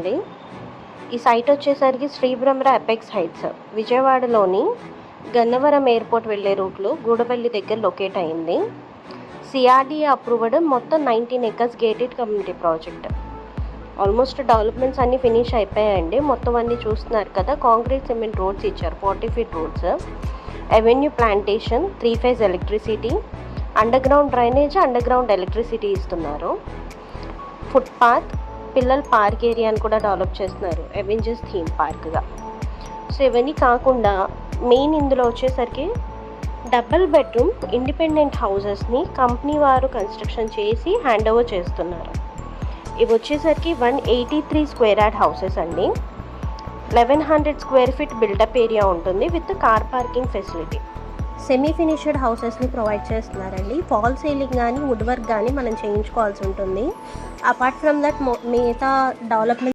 అండి. ఈ సైట్ వచ్చేసరికి శ్రీ బ్రహ్మర అపెక్స్ హైట్స్, విజయవాడలోని గన్నవరం ఎయిర్పోర్ట్ వెళ్ళే రూట్లో గూడపల్లి దగ్గర లొకేట్ అయింది. సిఆర్డీఏ అప్రూవ్డ్, మొత్తం 19 acres gated community project. Almost developments అన్నీ ఫినిష్ అయిపోయాయండి. మొత్తం అన్నీ చూస్తున్నారు కదా. కాంక్రీట్ సిమెంట్ రోడ్స్ ఇచ్చారు, 40 feet roads, avenue plantation, 3 phase electricity, under ground drainage, under ground electricity ఇస్తున్నారు. ఫుట్పాత్, పిల్లల పార్క్ ఏరియాని కూడా డెవలప్ చేస్తున్నారు, అవెంజర్స్ థీమ్ పార్క్గా. సో ఇవన్నీ కాకుండా మెయిన్ ఇందులో వచ్చేసరికి డబుల్ బెడ్రూమ్ ఇండిపెండెంట్ హౌసెస్ని కంపెనీ వారు కన్స్ట్రక్షన్ చేసి హ్యాండ్ ఓవర్ చేస్తున్నారు. ఇవి వచ్చేసరికి 183 square yard హౌసెస్ అండి. 1100 square feet బిల్డప్ ఏరియా ఉంటుంది with car parking facility. Semi finished హౌసెస్ని ప్రొవైడ్ చేస్తున్నారండి. ఫాల్ సీలింగ్ కానీ వుడ్ వర్క్ కానీ మనం చేయించుకోవాల్సి ఉంటుంది. అపార్ట్ ఫ్రమ్ దట్ మిగతా డెవలప్మెంట్